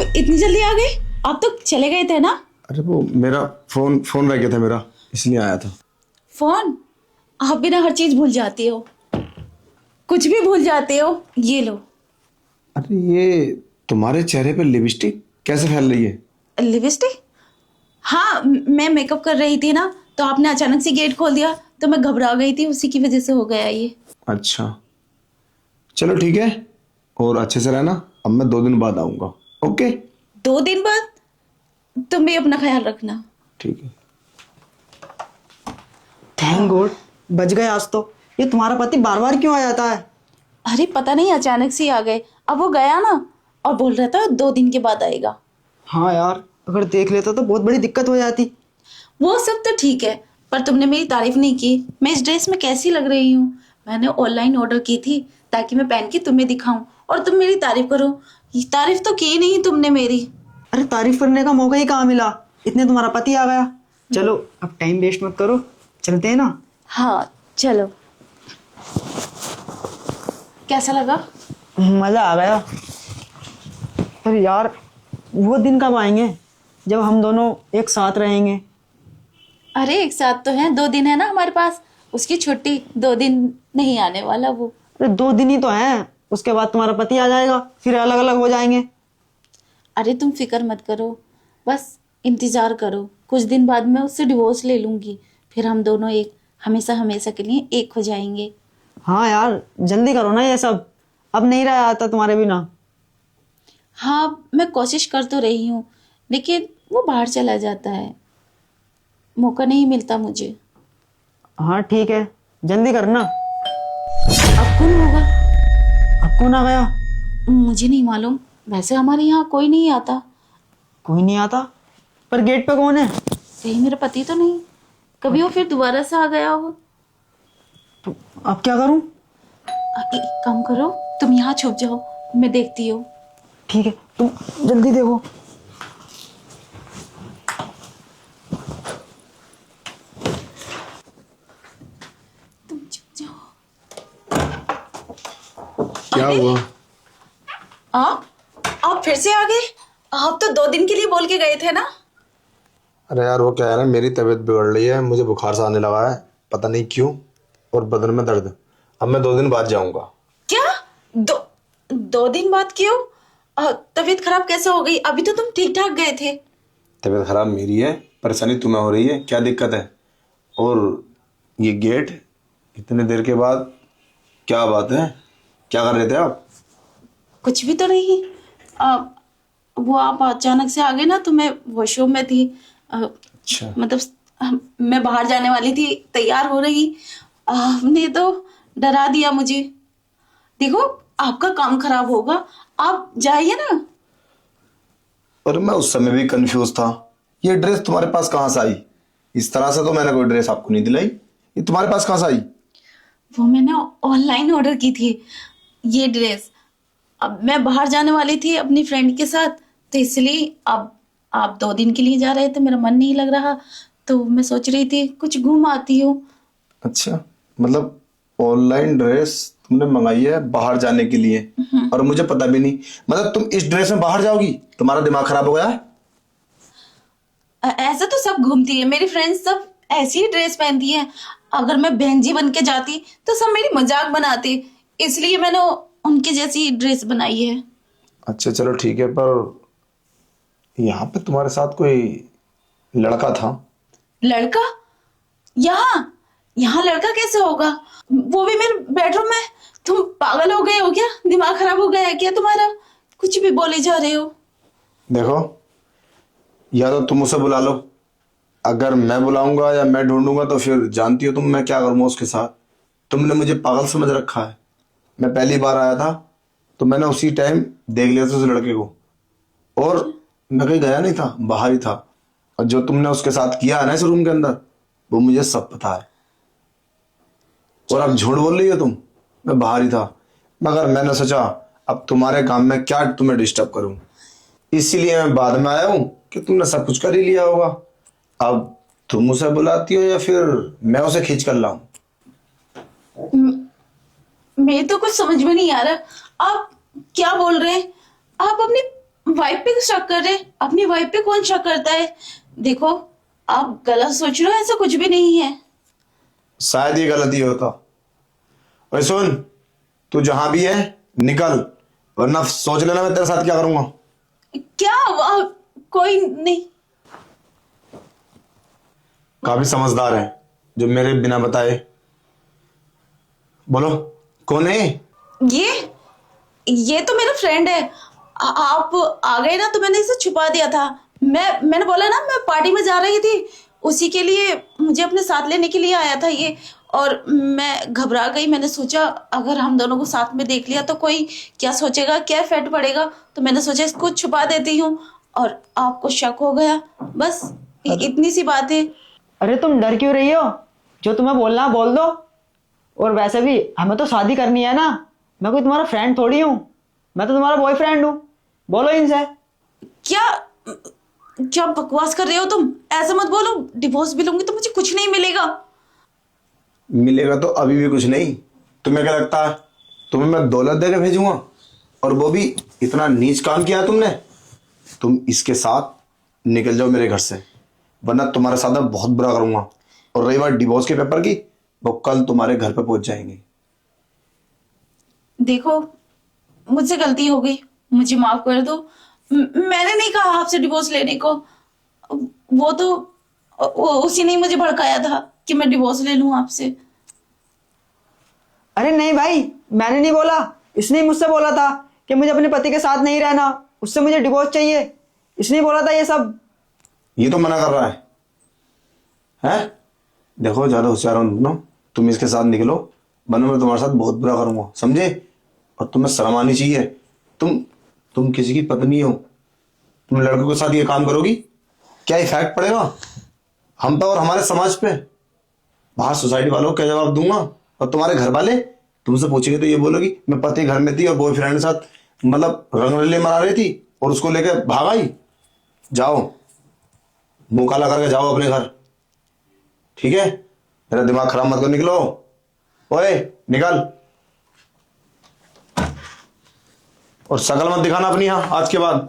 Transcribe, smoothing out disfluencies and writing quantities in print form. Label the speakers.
Speaker 1: इतनी जल्दी आ गए? आप तो चले गए थे ना?
Speaker 2: अरे वो मेरा फोन रह गया था मेरा, इसलिए आया था।
Speaker 1: फोन? आप भी ना हर चीज भूल जाते हो, कुछ भी भूल जाते हो। ये लो।
Speaker 2: अरे ये तुम्हारे चेहरे पे लिपस्टिक कैसे फैल रही है?
Speaker 1: लिपस्टिक? हाँ, मैं मेकअप कर रही थी ना, तो आपने अचानक से गेट खोल दिया तो मैं घबरा गई थी, उसी की वजह से हो गया ये।
Speaker 2: अच्छा चलो ठीक है, और अच्छे से रहना। अब मैं 2 दिन बाद आऊंगा। ओके?
Speaker 1: 2 दिन बाद? तुम भी अपना ख्याल रखना।
Speaker 2: ठीक है।
Speaker 3: थैंक गॉड, बच गए आज तो। ये तुम्हारा पति बार बार क्यों आ जाता है?
Speaker 1: अरे पता नहीं, अचानक से ही आ गए। अब वो गया ना, और बोल रहा था 2 दिन के बाद आएगा।
Speaker 3: हाँ यार, अगर देख लेता तो बहुत बड़ी दिक्कत हो जाती।
Speaker 1: वो सब तो ठीक है, पर तुमने मेरी तारीफ नहीं की। मैं इस ड्रेस में कैसी लग रही हूँ? मैंने ऑनलाइन ऑर्डर की थी ताकि मैं पहन के तुम्हें दिखाऊं, और तुम मेरी तारीफ करो। ये तारीफ तो की नहीं तुमने मेरी।
Speaker 3: अरे तारीफ करने का मौका ही कहाँ मिला, इतने तुम्हारा पति आ गया। चलो अब टाइम वेस्ट मत करो, चलते हैं ना।
Speaker 1: हाँ चलो। कैसा लगा?
Speaker 3: मजा आ गया। पर यार वो दिन कब आएंगे जब हम दोनों एक साथ रहेंगे?
Speaker 1: अरे एक साथ तो है, 2 दिन है ना हमारे पास। उसकी छुट्टी 2 दिन नहीं आने वाला वो।
Speaker 3: अरे 2 दिन ही तो हैं, उसके बाद तुम्हारा पति आ जाएगा, फिर अलग अलग हो जाएंगे।
Speaker 1: अरे तुम फिक्र मत करो, बस इंतजार करो। कुछ दिन बाद मैं उससे डिवोर्स ले लूंगी, फिर हम दोनों एक हमेशा हमेशा के लिए एक हो जाएंगे।
Speaker 3: हाँ यार जल्दी करो ना ये सब, अब नहीं रहा आता तुम्हारे बिना।
Speaker 1: हाँ मैं कोशिश कर तो रही हूँ, लेकिन वो बाहर चला जाता है, मौका नहीं मिलता मुझे।
Speaker 3: हाँ ठीक है, जल्दी करना।
Speaker 1: अब कौन होगा?
Speaker 3: अब कौन आ गया?
Speaker 1: मुझे नहीं मालूम, वैसे हमारे यहाँ कोई नहीं आता।
Speaker 3: कोई नहीं आता? पर गेट पे कौन है?
Speaker 1: कहीं मेरा पति तो नहीं, कभी वो फिर दोबारा से आ गया हो।
Speaker 3: तो अब क्या करूं?
Speaker 1: एक काम करो, तुम यहाँ छुप जाओ, मैं देखती हूँ।
Speaker 3: ठीक है, तुम जल्दी देखो।
Speaker 1: तुम छुप जाओ।
Speaker 2: क्या हुआ?
Speaker 1: आप फिर से आ गए? आप तो 2 दिन के लिए बोल के गए थे ना?
Speaker 2: अरे यार वो क्या है ना, मेरी तबीयत बिगड़ रही है, मुझे बुखार सा आने लगा है, पता नहीं क्यों, और बदन में दर्द। अब मैं 2 दिन बाद जाऊंगा।
Speaker 1: क्या? 2 दिन बाद क्यों? तबीयत खराब कैसे हो गई? अभी तो तुम ठीक ठाक गए थे।
Speaker 2: तबीयत खराब मेरी है, परेशानी तुम्हें हो रही है, क्या दिक्कत है? और ये गेट इतने देर के बाद, क्या बात है? क्या कर रहे थे आप?
Speaker 1: कुछ भी तो नहीं। वो आप अचानक से आ गए ना, तो मैं वॉशरूम में थी।
Speaker 2: अच्छा।
Speaker 1: मतलब मैं बाहर जाने वाली थी, तैयार हो रही। आपने तो डरा दिया मुझे। देखो आपका काम खराब होगा, आप जाइए ना।
Speaker 2: और मैं उस समय भी कंफ्यूज था, ये ड्रेस तुम्हारे पास कहाँ से आई? इस तरह से तो मैंने कोई ड्रेस आपको नहीं दिलाई, ये तुम्हारे पास कहाँ से आई?
Speaker 1: वो मैंने ऑनलाइन ऑर्डर की थी ये ड्रेस। अब मैं बाहर जाने वाली थी अपनी फ्रेंड के साथ, तो इसलिए अब आप 2 दिन के लिए जा रहे थे, मेरा मन नहीं लग रहा, तो मैं सोच रही थी कुछ घूम आती हूँ।
Speaker 2: अच्छा, मतलब ऑनलाइन ड्रेस तुमने मंगाई है बाहर जाने के लिए, और मुझे पता भी नहीं? मतलब तुम इस ड्रेस में बाहर जाओगी? तुम्हारा दिमाग खराब हो गया है?
Speaker 1: ऐसा तो सब घूमती है, मेरी फ्रेंड्स सब ऐसी ही ड्रेस पहनती हैं। अगर मैं बहन जी बन के जाती तो सब मेरी मजाक बनाते, इसलिए मैंने उनके जैसी ड्रेस बनाई है।
Speaker 2: अच्छा चलो ठीक है, पर यहाँ पे तुम्हारे साथ कोई लड़का था?
Speaker 1: लड़का? यहाँ यहाँ लड़का कैसे होगा? वो भी मेरे बेडरूम में। तुम पागल हो गए हो क्या? दिमाग खराब हो गया है क्या तुम्हारा? कुछ भी बोले जा रहे हो।
Speaker 2: देखो, या तो तुम उसे बुला लो, अगर मैं बुलाऊंगा या मैं ढूंढूंगा तो फिर जानती हो तुम मैं क्या करूंगा उसके साथ। तुमने मुझे पागल समझ रखा है। मैं पहली बार आया था तो मैंने उसी टाइम देख लिया था उस लड़के को, और मैं कहीं गया नहीं था, बाहर ही था। और जो तुमने उसके साथ किया है ना इस रूम के अंदर, वो मुझे सब पता है। और अब झूठ बोल रही हो तुम, मैं बाहर ही था, मगर मैंने सोचा अब तुम्हारे काम में क्या तुम्हें डिस्टर्ब करूं, इसीलिए मैं बाद में आया हूं कि तुमने सब कुछ कर ही लिया होगा। अब तुम उसे बुलाती हो या फिर मैं उसे खींच कर लाऊं?
Speaker 1: मेरे तो कुछ समझ में नहीं आ रहा, आप क्या बोल रहे हैं? आप अपनी वाइफ पे शक कर रहे? अपनी वाइफ पे कौन शक करता है? देखो, आप गलत सोच रहे हो, ऐसा कुछ भी नहीं है।
Speaker 2: शायद ये गलती होता। ओए सुन, तू जहां भी है निकल, वरना सोच लेना मैं तेरे साथ क्या करूंगा।
Speaker 1: क्या? कोई नहीं।
Speaker 2: काफी समझदार है जो मेरे बिना बताए। बोलो कौन है?
Speaker 1: ये तो मेरा फ्रेंड है। आप आ गए ना तो मैंने इसे छुपा दिया था। मैंने बोला ना, मैं पार्टी में जा रही थी, उसी के लिए मुझे अपने साथ लेने के लिए आया था ये। और मैं घबरा गई, मैंने सोचा अगर हम दोनों को साथ में देख लिया तो कोई क्या सोचेगा, क्या इफेक्ट पड़ेगा, तो मैंने सोचा इसको छुपा देती हूँ और आपको शक हो गया। बस इतनी सी बात है।
Speaker 3: अरे तुम डर क्यों रही हो? जो तुम्हें बोलना है बोल दो। और वैसे भी हमें तो शादी करनी है ना, मैं कोई तुम्हारा फ्रेंड थोड़ी हूँ, मैं तो तुम्हारा बॉयफ्रेंड हूँ। बोलो इनसे।
Speaker 1: क्या क्या बकवास कर रहे हो तुम? ऐसा मत बोलो। डिवोर्स भी लूंगी तो मुझे कुछ नहीं मिलेगा।
Speaker 2: मिलेगा तो अभी भी कुछ नहीं। तुम्हें क्या लगता है तुम्हें मैं दौलत दे के भेजूंगा? और वो भी इतना नीच काम किया है तुमने। तुम इसके साथ निकल जाओ मेरे घर से, वरना तुम्हारे साथ मैं बहुत बुरा करूंगा। और रही बात डिवोर्स के पेपर की, वो कल तुम्हारे घर पे पहुंच जाएंगे।
Speaker 1: देखो, मुझसे गलती हो गई, मुझे माफ कर दो। मैंने नहीं कहा आपसे डिवोर्स लेने को। उसी ने मुझे भड़काया था कि मैं डिवोर्स ले लूं आपसे।
Speaker 3: अरे नहीं भाई, मैंने नहीं बोला, इसने ही मुझसे बोला था कि मुझे अपने पति के साथ नहीं रहना, उससे मुझे डिवोर्स चाहिए। इसने ही बोला था ये सब।
Speaker 2: ये तो मना कर रहा है हैं? देखो ज्यादा होशियार हो ना, तुम इसके साथ निकलो, वरना मैं तुम्हारे साथ बहुत बुरा करूंगा, समझे? और तुम्हें शर्म आनी चाहिए। तुम किसी की पत्नी हो, तुम लड़कों के साथ ये काम करोगी? क्या इफेक्ट पड़ेगा हम पे और हमारे समाज पे? बाहर सोसाइटी वालों को क्या जवाब दूंगा? और तुम्हारे घर वाले तुमसे पूछेंगे तो ये बोलोगी मैं पति घर में थी और बॉयफ्रेंड के साथ मतलब रंगरलियां मना रही थी और उसको लेके भाग आई। जाओ, मुंह काला करके जाओ अपने घर, ठीक है? मेरा दिमाग खराब मत करो, निकलो। ओए निकल, और शकल मत दिखाना अपनी यहाँ आज के बाद।